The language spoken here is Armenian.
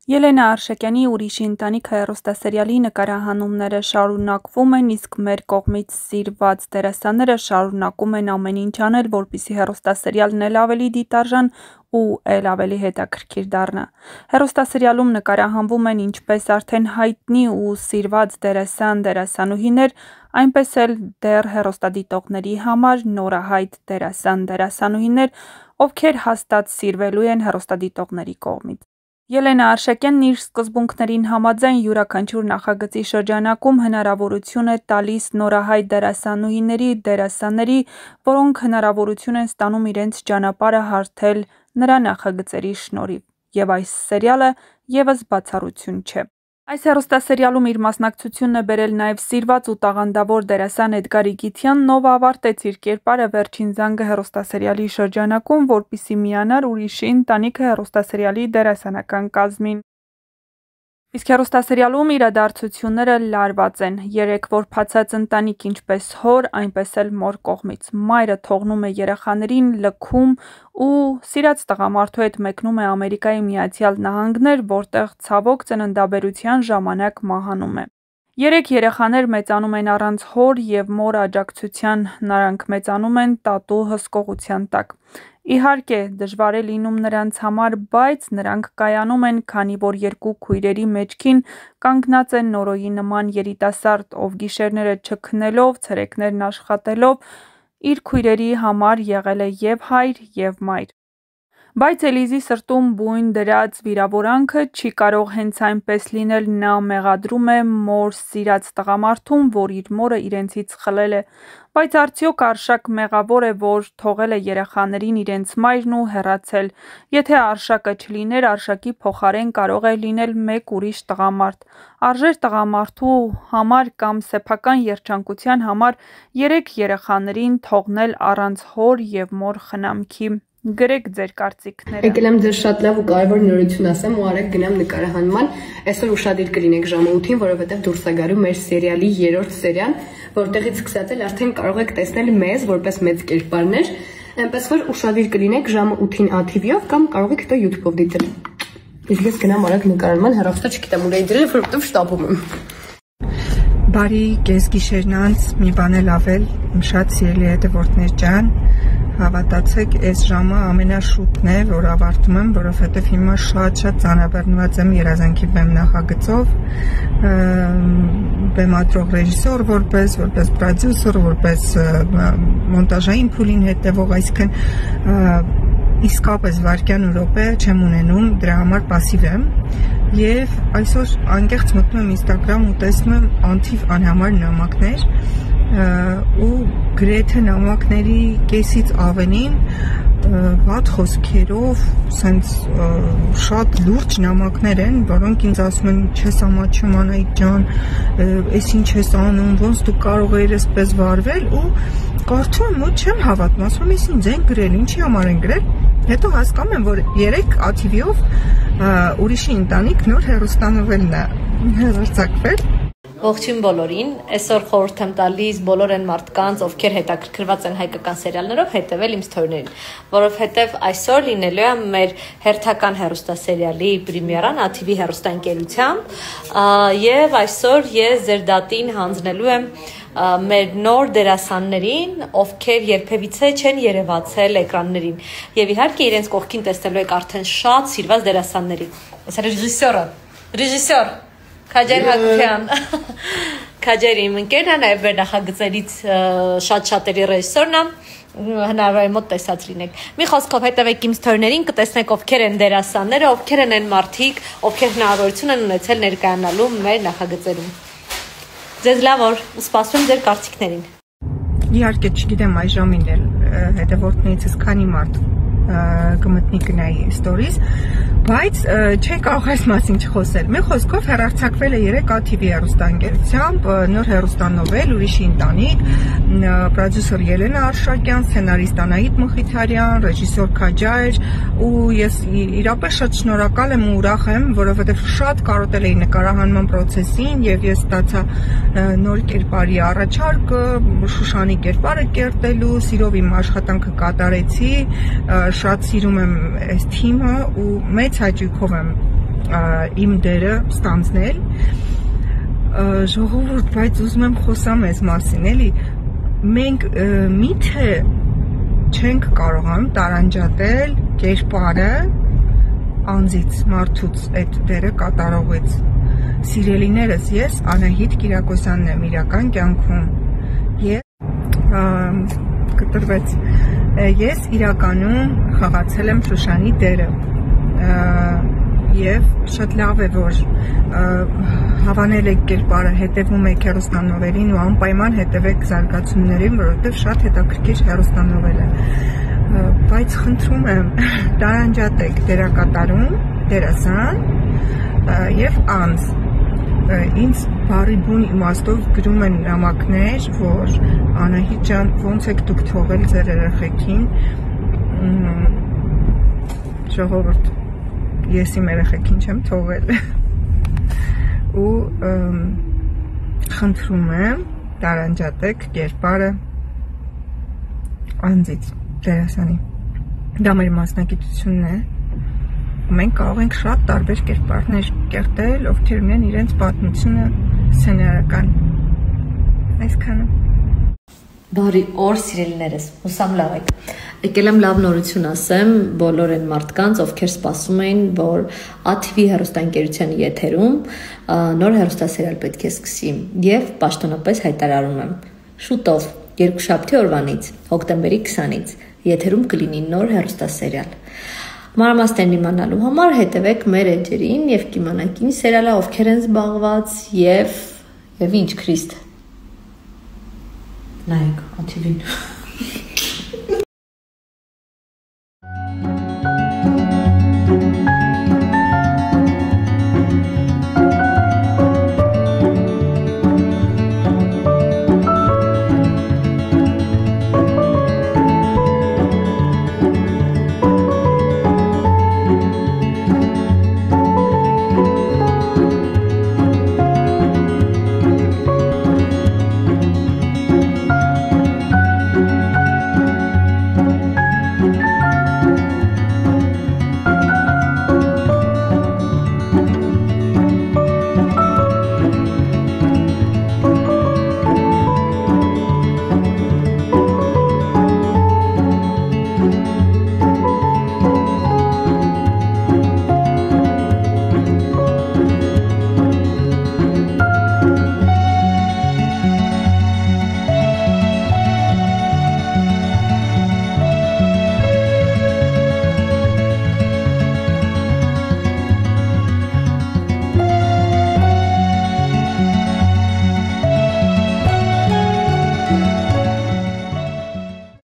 Ելենա Արշակյանի «Ուրիշի ընտանիքը» հեռուստասերիալի նկարահանումները շարունակվում են, իսկ մեր կողմից սիրված դերասանները շարունակում են ամեն ինչ անել, որպեսզի հեռուստասերիալն էլ ավելի դիտարժան ու էլ ավելի հետաքրքիր դառնա։ Հեռուստասերիալում նկարահանվում են ինչպես արդեն հայտնի ու սիրված դերասան-դերասանուհիներ, այնպես էլ դեռ հեռուստադիտողների համար նորահայտ դերասան-դերասանուհիներ, ովքեր հաստատ սիրվելու են հեռուստադիտողների կողմից։ Ելենա Արշակյանն իր սկզբունքներին համաձայն յուրաքանչյուր նախագծի շրջանակում հնարավորություն է տալիս նորահայտ դերասանուհիների, դերասանների, որոնք հնարավորություն են ստանում իրենց ճանապարհը հարթել նրա նախագծերի շնորհիվ, եւ այս սերիալը ևս բացառություն չէ։ Այս հեռուստասերիալում իր մասնակցությունն է բերել նաև սիրված ու տաղանդավոր դերասան Էդգար Իգիթյանն, ով ավարտեց իր կերպարը «Վերջին զանգը» հեռուստասերիալի շրջանակում, որպեսզի միանար «Ուրիշի ընտանիքը» հեռուստասերիալի դերասանական կազմին։ Իսկ հեռուստասերիալում իրադարձությունները լարված են։ Երեք որբացած ընտանիք ինչպես հոր, այնպես էլ մոր կողմից։ Մայրը թողնում է երեխաներին լքում ու սիրած տղամարդու հետ մեկնում է Ամերիկայի Միացյալ Նահանգներ, որտեղ ցավոք ծննդաբերության ժամանակ մահանում է։ Երեք երեխաներ մեծանում են առանց հոր և մոր աջակցության, նրանք մեծանում են տատու հսկողության տակ։ Իհարկե, դժվար է լինում նրանց համար, բայց նրանք կայանում են, քանի որ երկու քույրերի մեջքին կանգնած է Նորոյի նման երիտասարդ, ով գիշերները չքնելով, ցերեկներն աշխատելով, իր քույրերի համար եղել է և հայր, և մայր։ Բայց Էլիզի սրտում բույն դրած վիրավորանքը չի կարող հենց այնպես լինել, նա մեղադրում է մոր սիրած տղամարդուն, որ իր մորը իրենցից խլել է։ Բայց արդյոք Արշակ մեղավոր է, որ թողել է երեխաներին իրենց մայրն ու հեռացել։ Եթե Արշակը չլիներ, Արշակի փոխարեն կարող էր լինել մեկ ուրիշ տղամարդ։ Արժեր տղամարդու համար կամ սեփական երջանկության համար երեք երեխաներին թողնել առանց հոր և մոր խնամքի։ Գրեք ձեր կարծիքները։ Եկել եմ ձեր շատ լավ ու կարևոր նորություն ասեմ ու արեք գնամ նկարահանման։ Այսօր ուշադիր կլինեք ժամը 8-ին, որովհետև դուրս է գալու մեր սերիալի 3-րդ սերիան, որտեղից սկսած էլ արդեն կարող եք տեսնել մեզ որպես մեծ կերպարներ, այնպես որ ուշադիր կլինեք ժամը 8-ին ATV-ով կամ կարող եք դա YouTube-ով դիտել։ Իսկ ես գնամ արեք նկարահանման, հեռախոսը չգիտեմ ուր էի դրել, որովհետև շտապում եմ։ Բարի կեսգիշերն անց մի բան էլ ավել, իմ շատ սիրելի հետևորդներ ջան, հավատացեք, այս ժամը ամենաշուտն է, որ ավարտում եմ, որովհետև հիմա շատ ծանրաբեռնված եմ երազանքի բեմ նախագծով, բեմադրող ռեժիսոր որպես պրոդյուսեր, որպես մոնտաժային փուլին հետևող, այսինքն իսկապես վայրկյան ու րոպե չեմ ունենում, դրա համար պասիվ եմ և այսօր անկեղծ մտնում եմ Instagram ու տեսնում եմ անթիվ անհամար նամակներ ու գրեթե նամակների կեսից ավելին վատ խոսքերով, սենց շատ լուրջ նամակներ են, որոնք ինձ ասում են չես ամաչում Անահիտ ջան, էս ինչ ես անում, ոնց դու կարող էիր էսպես վարվել ու կարդում եմ ու չեմ հավատում, ասում եմ ես ինձ են գրել, ինչի համար են գրել, հետո հասկանում եմ, որ 3 ATV-ով Ուրիշի ընտանիք նոր հեռուստանովելն է հեռարձակվել։ Ողջույն բոլորին, այսօր խորհուրդ եմ տալիս բոլոր այն մարդկանց, ովքեր հետաքրքրված են հայկական սերիալներով, հետևել իմ սթորիներին, որովհետև այսօր լինելու է մեր հերթական հեռուստասերիալի պրեմիերան ATV հեռուստաընկերությամբ, եւ այսօր ես ձեր դատին հանձնելու եմ մեր նոր դերասաններին, ովքեր երբևիցե չեն երևացել էկրաններին, եւ իհարկե իրենց կողքին տեսնելու եք արդեն շատ սիրված դերասանների։ Այս ռեժիսոր Քաջեր Հակոբյան, Քաջեր իմ ընկերն է, նաև մեր նախագծերից շատ-շատերի ռեժիսորն է, հնարավոր է մոտ տեսած լինեք։ Մի խոսքով հետևեք իմ սթորիներին, կտեսնեք ովքեր են դերասանները, ովքեր են այն մարդիկ, ովքեր հնարավորություն են ունեցել ներկայանալու մեր նախագծերում։ Ձեզ լավ օր, սպասում եմ ձեր կարծիքներին։ Իհարկե չգիտեմ այս ժամին էլ հետևորդներիցս քանի մարդ կմտնի կնայի ստորիս, բայց չի կարող այս մասին չխոսել։ Մի խոսքով հեռարձակվել է 3 ATV հեռուստաընկերությամբ նոր հեռուստանովել Ուրիշի ընտանիք, պրոդյուսեր Ելենա Արշակյան, սցենարիստ Անահիտ Մխիթարյան, ռեժիսոր Քաջայր, ու ես իրապես շատ շնորհակալ եմ ու ուրախ եմ, որովհետև շատ կարոտել էի նկարահանման process-ին եւ ես ստացա նոր կերպարի առաջարկը, Շուշանի կերպարը կերտելու, սիրով իմ աշխատանքը կատարեցի, շատ սիրում եմ այս թիմը ու մեծ հաճույքով եմ իմ դերը ստանձնել, ժողովուրդ, բայց ուզում եմ խոսամ այս մասին, էլի, մենք միթե չենք կարողանում տարանջատել կերպարը անձից, մարդուց, այդ դերը կատարողից։ Սիրելիներս, ես Անահիտ Կիրակոսյանն եմ իրական կյանքում եւ կտրվեց։ Ես իրականում խաղացել եմ Շուշանի դերը եւ շատ լավ է, որ հավանել եք կերպարը, հետևում եք հեռուստանովելին ու անպայման հետևեք զարգացումներին, որովհետեւ շատ հետաքրքիր հեռուստանովել է։ Բայց խնդրում եմ, տարանջատեք դերակատարում, դերասան եւ անձ։ Ինձ բարի բուն իմաստով գրում են նամակներ, որ Անահիտ ջան, ոնց եք դուք թողել ձեր երեխեքին, ժողովուրդ, ես իմ երեխեքին չեմ թողել ու խնդրում եմ տարանջատեք կերպարը անձից, դերասանի։ Դա մեր մասնագիտությունն է։ Մենք կարող ենք շատ տարբեր կերպարներ կերտել, ովքեր ունեն իրենց պատմությունը սցենարական։ Այսքանը։ Բարի օր, սիրելիներս, հուսամ լավ եք։ Եկել եմ լավ նորություն ասեմ բոլոր այն մարդկանց, ովքեր սպասում էին, որ ATV հեռուստաընկերության եթերում նոր հեռուստասերիալ պետք է սկսի, եւ պաշտոնապես հայտարարում եմ. շուտով, երկուշաբթի օրվանից, հոկտեմբերի 20-ից եթերում կլինի նոր հեռուստասերիալ։ Մանրամասներն իմանալու համար հետևեք մեր էջերին եւ կիմանաք ինչ սերիալը ովքեր են զբաղված եւ ինչ Քրիստ։ Նայեք, ATV-ն։